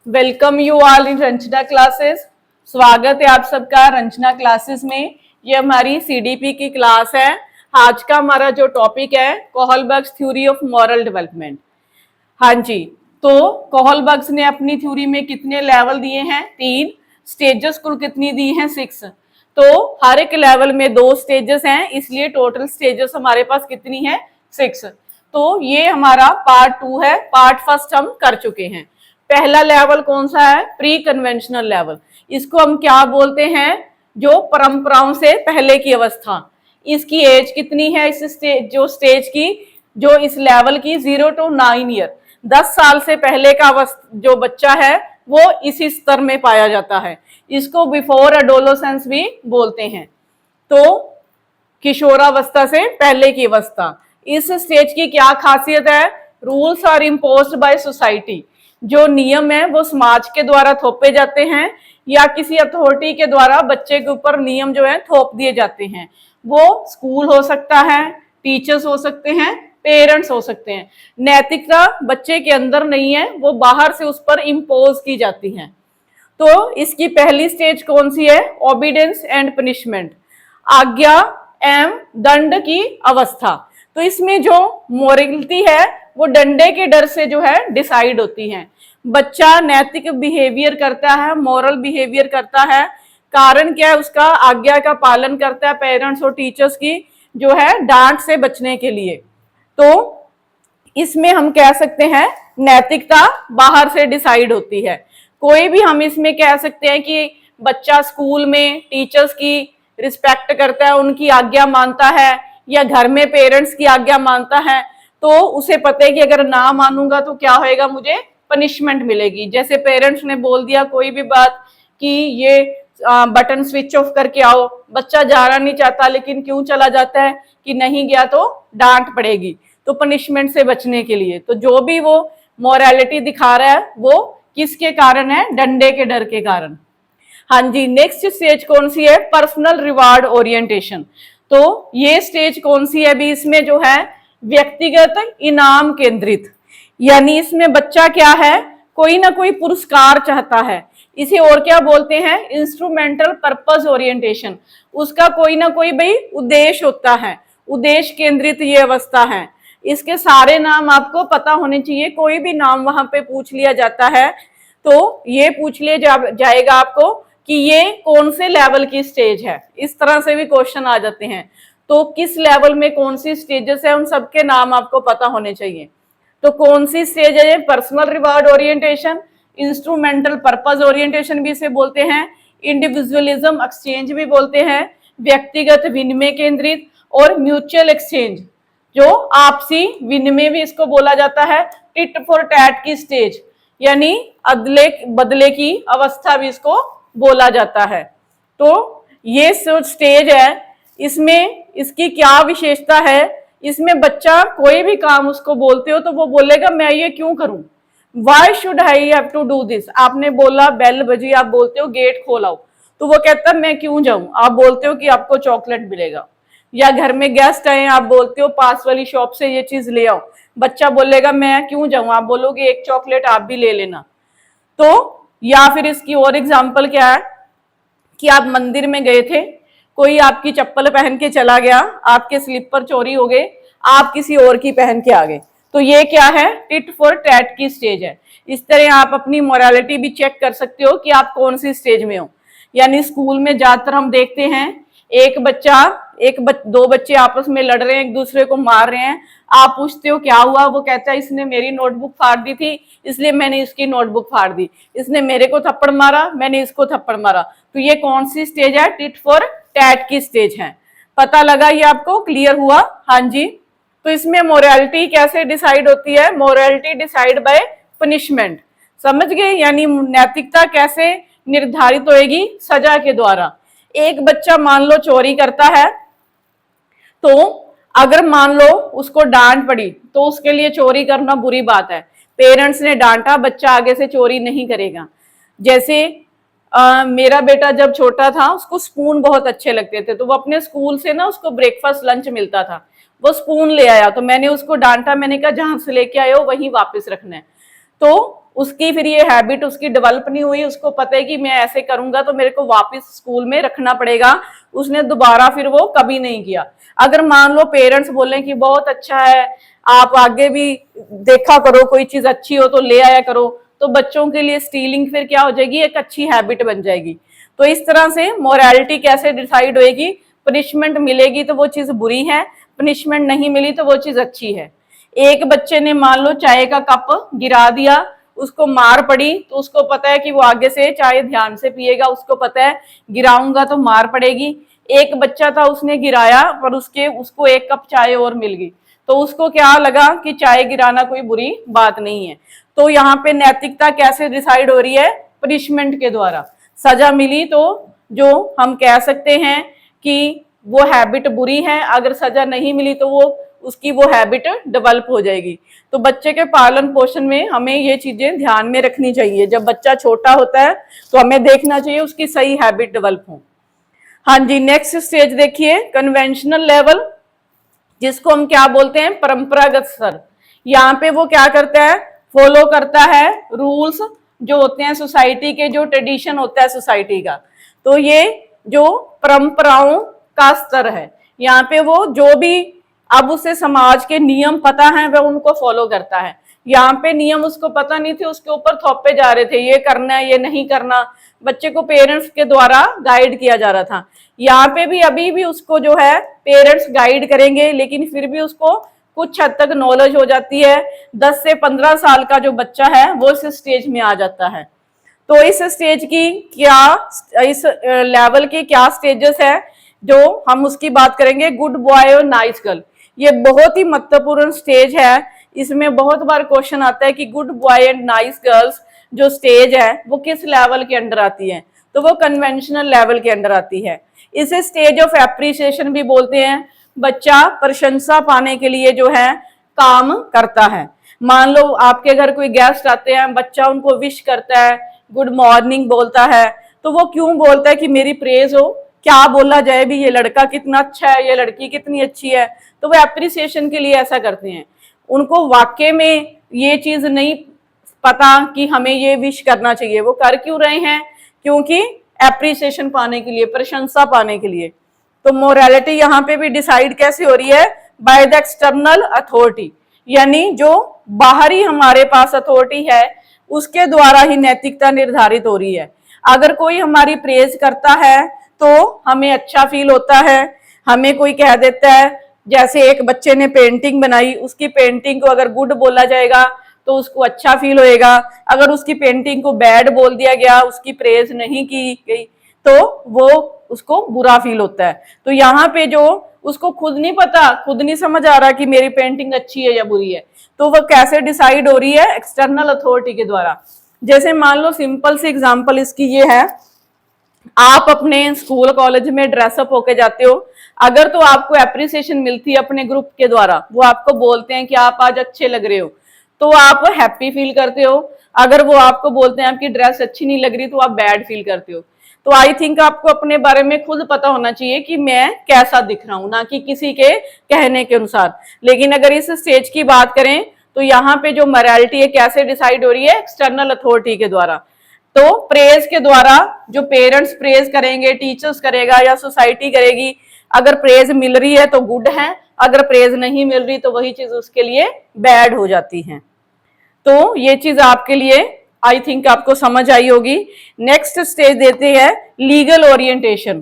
Welcome you all in Ranjana classes. स्वागत है आप सबका रंजना क्लासेस में। ये हमारी सीडीपी की क्लास है। आज का हमारा जो टॉपिक है कोहलबर्ग्स थ्योरी ऑफ मॉरल डेवलपमेंट। हाँ जी, तो कोहलबर्ग्स ने अपनी थ्योरी में कितने लेवल दिए हैं? 3। स्टेजेस कुल कितनी दी हैं? 6। तो हर एक लेवल में 2 स्टेजेस हैं, इसलिए टोटल स्टेजेस हमारे पास कितनी है? 6। तो ये हमारा पार्ट 2 है। पार्ट फर्स्ट हम कर चुके हैं। पहला लेवल कौन सा है? Pre conventional level. इसको हम क्या बोलते हैं? जो परंपराओं से पहले की अवस्था। इसकी एज कितनी है इस स्टेज की, जो इस लेवल की? 0 to 9 ईयर। 10 साल से पहले का जो बच्चा है वो इसी स्तर में पाया जाता है। इसको बिफोर एडोलेसेंस भी बोलते हैं। तो किशोरावस्था से पहले की अवस्था। इस स्टेज की क्या खासियत है? Rules are imposed by society. जो नियम है वो समाज के द्वारा थोपे जाते हैं या किसी अथॉरिटी के द्वारा बच्चे के ऊपर नियम जो है थोप दिए जाते हैं। वो स्कूल हो सकता है, टीचर्स हो सकते हैं, पेरेंट्स हो सकते हैं। नैतिकता बच्चे के अंदर नहीं है, वो बाहर से उस पर इम्पोज की जाती है। तो इसकी पहली स्टेज कौन सी है? ओबीडियंस एंड पनिशमेंट, आज्ञा एवं दंड की अवस्था। तो इसमें जो मोरलिटी है वो डंडे के डर से जो है डिसाइड होती है। बच्चा नैतिक बिहेवियर करता है, मॉरल बिहेवियर करता है। कारण क्या है उसका? आज्ञा का पालन करता है पेरेंट्स और टीचर्स की जो है डांट से बचने के लिए। तो इसमें हम कह सकते हैं नैतिकता बाहर से डिसाइड होती है। कोई भी हम इसमें कह सकते हैं कि बच्चा स्कूल में टीचर्स की रिस्पेक्ट करता है, उनकी आज्ञा मानता है, या घर में पेरेंट्स की आज्ञा मानता है, तो उसे पता है कि अगर ना मानूंगा तो क्या होएगा, मुझे पनिशमेंट मिलेगी। जैसे पेरेंट्स ने बोल दिया कोई भी बात कि ये बटन स्विच ऑफ करके आओ, बच्चा जाना नहीं चाहता लेकिन क्यों चला जाता है कि नहीं गया तो डांट पड़ेगी, तो पनिशमेंट से बचने के लिए। तो जो भी वो मोरालिटी दिखा रहा है वो किसके कारण है? डंडे के डर के कारण। हाँ जी, नेक्स्ट स्टेज कौन सी है? Personal reward orientation. तो ये स्टेज कौन सी है? अभी इसमें जो है व्यक्तिगत इनाम केंद्रित, यानी इसमें बच्चा क्या है, कोई ना कोई पुरस्कार चाहता है। इसे और क्या बोलते हैं? Instrumental purpose orientation. उसका कोई ना कोई भाई उद्देश्य होता है, उद्देश्य केंद्रित ये अवस्था है। इसके सारे नाम आपको पता होने चाहिए। कोई भी नाम वहां पे पूछ लिया जाता है तो ये पूछ लिया जाएगा आपको कि ये कौन से लेवल की स्टेज है। इस तरह से भी क्वेश्चन आ जाते हैं। तो किस लेवल में कौन सी स्टेजेस है, उन सबके नाम आपको पता होने चाहिए। तो कौन सी स्टेज है? Personal reward orientation, instrumental purpose orientation भी इसे बोलते हैं, इंडिविजुअलिज्म एक्सचेंज भी बोलते हैं, व्यक्तिगत विनिमय केंद्रित, और म्यूचुअल एक्सचेंज जो आपसी विनिमय भी इसको बोला जाता है। टिट फॉर टैट की स्टेज, यानी अदले बदले की अवस्था भी इसको बोला जाता है। तो ये स्टेज है, इसमें इसकी क्या विशेषता है? इसमें बच्चा कोई भी काम उसको बोलते हो तो वो बोलेगा मैं ये क्यों करूं, why should I have to do this. आपने बोला बेल बजी, आप बोलते हो गेट खोलाओ, तो वो कहता है मैं क्यों जाऊं। आप बोलते हो कि आपको चॉकलेट मिलेगा। या घर में गेस्ट आए, आप बोलते हो पास वाली शॉप से ये चीज ले आओ, बच्चा बोलेगा मैं क्यों जाऊं। आप बोलोगे एक चॉकलेट आप भी ले लेना। तो या फिर इसकी और एग्जाम्पल क्या है कि आप मंदिर में गए थे, कोई आपकी चप्पल पहन के चला गया, आपके स्लीपर चोरी हो गए, आप किसी और की पहन के आ गए, तो ये क्या है? टिट फॉर टैट की स्टेज है। इस तरह आप अपनी मोरालिटी भी चेक कर सकते हो कि आप कौन सी स्टेज में हो। यानी स्कूल में ज्यादातर हम देखते हैं दो बच्चे आपस में लड़ रहे हैं, एक दूसरे को मार रहे हैं। आप पूछते हो क्या हुआ, वो कहता है इसने मेरी नोटबुक फाड़ दी थी इसलिए मैंने इसकी नोटबुक फाड़ दी, इसने मेरे को थप्पड़ मारा मैंने इसको थप्पड़ मारा। तो ये कौन सी स्टेज है? टिट फॉर टैट की स्टेज है। पता लगा ये आपको? क्लियर हुआ? हाँ जी। तो इसमें मोरालिटी कैसे डिसाइड होती है? Morality decide by punishment. समझ गए? यानी नैतिकता कैसे निर्धारित होएगी? सजा के द्वारा। एक बच्चा मान लो चोरी करता है, तो अगर मान लो उसको डांट पड़ी तो उसके लिए चोरी करना बुरी बात है। पेरेंट्स ने डांटा, बच्चा आगे से चोरी नहीं करेगा। जैसे मेरा बेटा जब छोटा था उसको स्पून बहुत अच्छे लगते थे, तो वो अपने स्कूल से ना उसको ब्रेकफास्ट लंच मिलता था, वो स्पून ले आया, तो मैंने उसको डांटा, मैंने कहा जहां से लेके आए हो वहीं वापस रखना है। तो उसकी फिर ये हैबिट उसकी डेवलप नहीं हुई, उसको पता है कि मैं ऐसे करूंगा तो मेरे को वापस स्कूल में रखना पड़ेगा, उसने दोबारा फिर वो कभी नहीं किया। अगर मान लो पेरेंट्स बोले कि बहुत अच्छा है, आप आगे भी देखा करो, कोई चीज अच्छी हो तो ले आया करो, तो बच्चों के लिए स्टीलिंग फिर क्या हो जाएगी, एक अच्छी हैबिट बन जाएगी। तो इस तरह से मोरालिटी कैसे डिसाइड होएगी, पनिशमेंट मिलेगी तो वो चीज बुरी है, पनिशमेंट नहीं मिली तो वो चीज अच्छी है। एक बच्चे ने मान लो चाय का कप गिरा दिया, उसको मार पड़ी, तो उसको पता है कि वो आगे से चाय ध्यान से पिएगा, उसको पता है गिराऊंगा तो मार पड़ेगी। एक बच्चा था उसने गिराया पर उसको एक कप चाय और मिल गई, तो उसको क्या लगा कि चाय गिराना कोई बुरी बात नहीं है। तो यहाँ पे नैतिकता कैसे डिसाइड हो रही है, पनिशमेंट के द्वारा। सजा मिली तो जो हम कह सकते हैं कि वो हैबिट बुरी है, अगर सजा नहीं मिली तो वो उसकी वो हैबिट डेवलप हो जाएगी। तो बच्चे के पालन पोषण में हमें ये चीजें ध्यान में रखनी चाहिए। जब बच्चा छोटा होता है तो हमें देखना चाहिए उसकी सही हैबिट डेवलप हो। हाँ जी, नेक्स्ट स्टेज देखिए, कन्वेंशनल लेवल, जिसको हम क्या बोलते हैं, परंपरागत स्तर। यहाँ पे वो क्या करता है, फॉलो करता है रूल्स जो होते हैं सोसाइटी के, जो ट्रेडिशन होता है सोसाइटी का। तो ये जो परंपराओं का स्तर है, यहाँ पे वो जो भी अब उसे समाज के नियम पता है वह उनको फॉलो करता है। यहाँ पे नियम उसको पता नहीं थे, उसके ऊपर थोपे जा रहे थे, ये करना है ये नहीं करना, बच्चे को पेरेंट्स के द्वारा गाइड किया जा रहा था। यहाँ पे भी अभी भी उसको जो है पेरेंट्स गाइड करेंगे, लेकिन फिर भी उसको कुछ हद तक नॉलेज हो जाती है। 10 से 15 साल का जो बच्चा है वो इस स्टेज में आ जाता है। तो इस स्टेज की क्या, इस लेवल की क्या स्टेजेस है जो हम उसकी बात करेंगे, गुड बॉय और नाइस गर्ल। ये बहुत ही महत्वपूर्ण स्टेज है। इसमें बहुत बार क्वेश्चन आता है कि good boy and nice girls जो स्टेज है वो किस लेवल के अंडर आती है, तो वो कन्वेंशनल लेवल के अंडर आती है। इसे स्टेज ऑफ एप्रिसिएशन भी बोलते हैं। बच्चा प्रशंसा पाने के लिए जो है काम करता है। मान लो आपके घर कोई गेस्ट आते हैं, बच्चा उनको विश करता है, गुड मॉर्निंग बोलता है, तो वो क्यों बोलता है कि मेरी प्रेज हो, क्या बोला जाए भी, ये लड़का कितना अच्छा है, ये लड़की कितनी अच्छी है, तो वो एप्रिसिएशन के लिए ऐसा करते हैं। उनको वाकई में ये चीज नहीं पता कि हमें ये विश करना चाहिए, वो कर क्यों रहे हैं, क्योंकि एप्रिसिएशन पाने के लिए, प्रशंसा पाने के लिए। तो मोरालिटी यहाँ पे भी डिसाइड कैसे हो रही है, बाय द एक्सटर्नल अथॉरिटी, यानी जो बाहरी हमारे पास अथॉरिटी है उसके द्वारा ही नैतिकता निर्धारित हो रही है। अगर कोई हमारी प्रेज करता है तो हमें अच्छा फील होता है। हमें कोई कह देता है, जैसे एक बच्चे ने पेंटिंग बनाई, उसकी पेंटिंग को अगर गुड बोला जाएगा तो उसको अच्छा फील होएगा। अगर उसकी पेंटिंग को बैड बोल दिया गया, उसकी प्रेज नहीं की गई, तो वो उसको बुरा फील होता है। तो यहाँ पे जो उसको खुद नहीं पता, खुद नहीं समझ आ रहा कि मेरी पेंटिंग अच्छी है या बुरी है, तो वो कैसे डिसाइड हो रही है, एक्सटर्नल अथॉरिटी के द्वारा। जैसे मान लो सिंपल सी एग्जांपल इसकी ये है, आप अपने स्कूल कॉलेज में ड्रेसअप होके जाते हो, अगर तो आपको एप्रिसिएशन मिलती है अपने ग्रुप के द्वारा, वो आपको बोलते हैं कि आप आज अच्छे लग रहे हो, तो आप हैप्पी फील करते हो। अगर वो आपको बोलते हैं आपकी ड्रेस अच्छी नहीं लग रही, तो आप बैड फील करते हो। तो आई थिंक आपको अपने बारे में खुद पता होना चाहिए कि मैं कैसा दिख रहा हूं, ना कि किसी के कहने के अनुसार। लेकिन अगर इस स्टेज की बात करें तो यहाँ पे जो मोरालिटी है कैसे डिसाइड हो रही है, एक्सटर्नल अथॉरिटी के द्वारा। तो प्रेज के द्वारा, जो पेरेंट्स प्रेज करेंगे, टीचर्स करेगा या सोसाइटी करेगी, अगर प्रेज मिल रही है तो गुड है, अगर प्रेज नहीं मिल रही तो वही चीज उसके लिए बैड हो जाती है। तो ये चीज आपके लिए आई थिंक आपको समझ आई होगी। नेक्स्ट स्टेज देते हैं लीगल ओरिएंटेशन।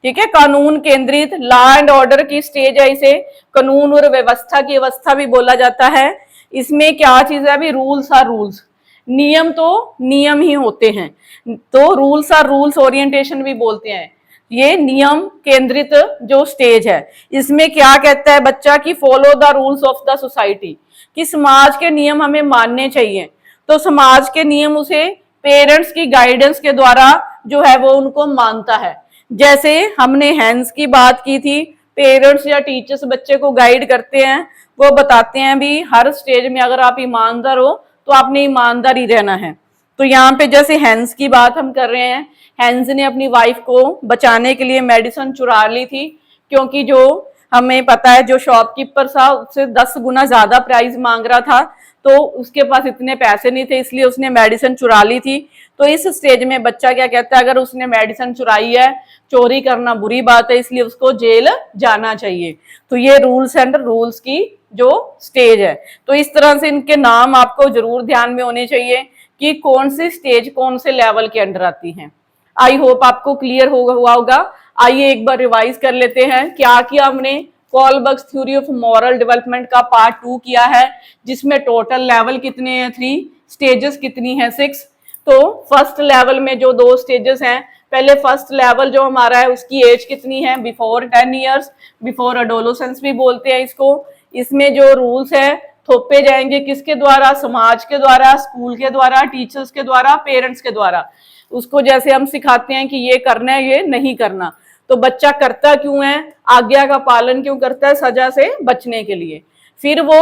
ठीक है, कानून केंद्रित, लॉ एंड ऑर्डर की स्टेज है, इसे कानून और व्यवस्था की अवस्था भी बोला जाता है। इसमें क्या चीज है, अभी रूल्स आर रूल्स, नियम तो नियम ही होते हैं, तो रूल्स आर रूल्स ओरिएंटेशन भी बोलते हैं। ये नियम केंद्रित जो स्टेज है, इसमें क्या कहता है बच्चा कि follow the rules of the society, कि समाज के नियम हमें मानने चाहिए। तो समाज के नियम उसे पेरेंट्स की गाइडेंस के द्वारा जो है वो उनको मानता है। जैसे हमने हैंड्स की बात की थी, पेरेंट्स या टीचर्स बच्चे को गाइड करते हैं, वो बताते हैं भी हर स्टेज में अगर आप ईमानदार हो तो आपने ईमानदार ही रहना है। तो यहाँ पे जैसे हैंस की बात हम कर रहे हैं, हैंस ने अपनी वाइफ को बचाने के लिए मेडिसिन चुरा ली थी, क्योंकि जो हमें पता है जो शॉपकीपर था उससे 10 गुना ज्यादा प्राइस मांग रहा था, तो तो उसके पास इतने पैसे नहीं थे, इसलिए उसने मेडिसिन चुरा ली थी। तो इस स्टेज में बच्चा क्या कहता है, अगर उसने मेडिसिन चुराई है, चोरी करना बुरी बात है, इसलिए उसको जेल जाना चाहिए। तो ये रूल्स एंड रूल्स की जो स्टेज है। तो इस तरह से इनके नाम आपको जरूर ध्यान में होने चाहिए कि कौन सी स्टेज कौन से लेवल के अंडर आती है। आई होप आपको क्लियर हुआ होगा। आइए एक बार रिवाइज कर लेते हैं क्या किया हमने। कोहलबर्ग्स थ्योरी ऑफ मॉरल डेवलपमेंट का पार्ट 2 किया है, जिसमें टोटल लेवल कितने हैं 3, स्टेजेस कितनी है 6। तो फर्स्ट लेवल में जो 2 स्टेजेस हैं, पहले फर्स्ट लेवल जो हमारा है उसकी एज कितनी है, बिफोर 10 ईयर्स, बिफोर एडोलेसेंस भी बोलते हैं इसको। इसमें जो रूल्स है थोपे जाएंगे किसके द्वारा, समाज के द्वारा, स्कूल के द्वारा, टीचर्स के द्वारा, पेरेंट्स के द्वारा। उसको जैसे हम सिखाते हैं कि ये करना है, ये नहीं करना, तो बच्चा करता क्यों है, आज्ञा का पालन क्यों करता है, सजा से बचने के लिए। फिर वो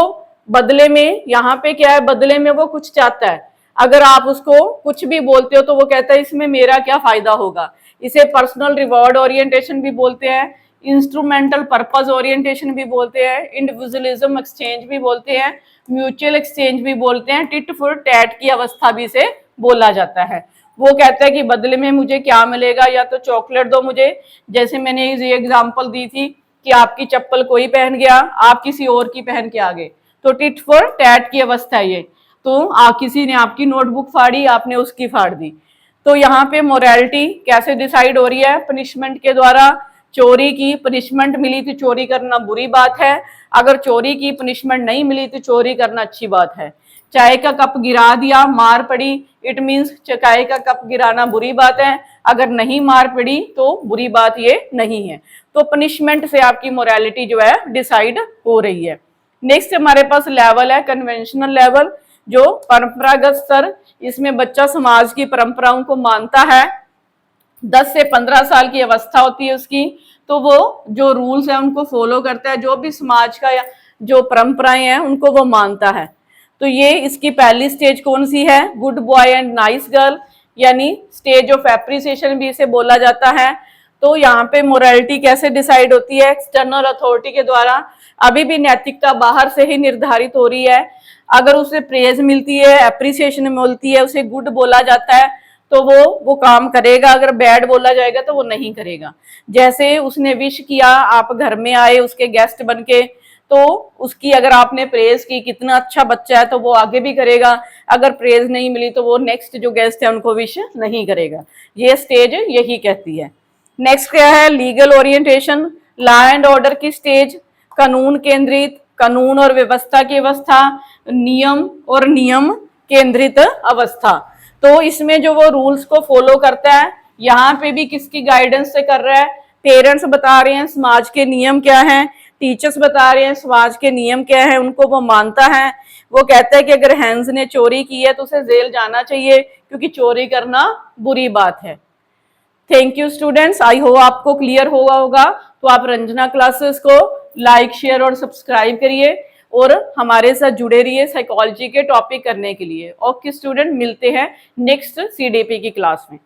बदले में, यहाँ पे क्या है, बदले में वो कुछ चाहता है। अगर आप उसको कुछ भी बोलते हो तो वो कहता है इसमें मेरा क्या फायदा होगा। इसे पर्सनल रिवॉर्ड ओरिएंटेशन भी बोलते हैं, इंस्ट्रूमेंटल पर्पस ओरिएंटेशन भी बोलते हैं, इंडिविजुअलिज्म एक्सचेंज भी बोलते हैं, म्यूचुअल एक्सचेंज भी बोलते हैं, टिट फॉर टैट की अवस्था भी इसे बोला जाता है। वो कहता है कि बदले में मुझे क्या मिलेगा, या तो चॉकलेट दो मुझे, जैसे मैंने ये एग्जांपल दी थी कि आपकी चप्पल कोई पहन गया, आप किसी और की पहन के आ गए, तो टिट फॉर टैट की अवस्था है ये। तो किसी ने आपकी नोटबुक फाड़ी, आपने उसकी फाड़ दी। तो यहाँ पे मोरालिटी कैसे डिसाइड हो रही है, पनिशमेंट के द्वारा। चोरी की पनिशमेंट मिली थी, चोरी करना बुरी बात है। अगर चोरी की पनिशमेंट नहीं मिली तो चोरी करना अच्छी बात है। चाय का कप गिरा दिया, मार पड़ी, इट मीन्स चाय का कप गिराना बुरी बात है। अगर नहीं मार पड़ी तो बुरी बात ये नहीं है। तो पनिशमेंट से आपकी मोरालिटी जो है डिसाइड हो रही है। नेक्स्ट हमारे पास लेवल है कन्वेंशनल लेवल, जो परंपरागत स्तर। इसमें बच्चा समाज की परंपराओं को मानता है। 10 से 15 साल की अवस्था होती है उसकी, तो वो जो रूल्स है उनको फॉलो करता है, जो भी समाज का या जो परंपराएं हैं उनको वो मानता है। तो ये इसकी पहली स्टेज कौन सी है, good boy and nice girl, यानी स्टेज ऑफ एप्रिसिएशन भी इसे बोला जाता है। तो यहाँ पे मोरालिटी कैसे डिसाइड होती है, एक्सटर्नल अथॉरिटी के द्वारा। अभी भी नैतिकता बाहर से ही निर्धारित हो रही है। अगर उसे प्रेज मिलती है, एप्रिसिएशन मिलती है, उसे गुड बोला जाता है, तो वो काम करेगा। अगर बैड बोला जाएगा तो वो नहीं करेगा। जैसे उसने विश किया, आप घर में आए उसके गेस्ट बनके, तो उसकी अगर आपने प्रेज की, कितना अच्छा बच्चा है, तो वो आगे भी करेगा। अगर प्रेज नहीं मिली तो वो नेक्स्ट जो गेस्ट है उनको विश नहीं करेगा। ये स्टेज यही कहती है। नेक्स्ट क्या है, legal orientation, law and order की स्टेज, कानून केंद्रित, कानून और व्यवस्था की अवस्था, नियम और नियम केंद्रित अवस्था। तो इसमें जो वो रूल्स को फॉलो करता है, यहाँ पे भी किसकी गाइडेंस से कर रहा है, पेरेंट्स बता रहे हैं समाज के नियम क्या हैं, टीचर्स बता रहे हैं समाज के नियम क्या है, उनको वो मानता है। वो कहता है कि अगर हैंस ने चोरी की है तो उसे जेल जाना चाहिए, क्योंकि चोरी करना बुरी बात है। Thank you students, I hope आपको क्लियर होगा। तो आप रंजना क्लासेस को लाइक, शेयर और सब्सक्राइब करिए और हमारे साथ जुड़े रहिए साइकोलॉजी के टॉपिक करने के लिए। ओके स्टूडेंट, मिलते हैं नेक्स्ट सीडीपी की क्लास में।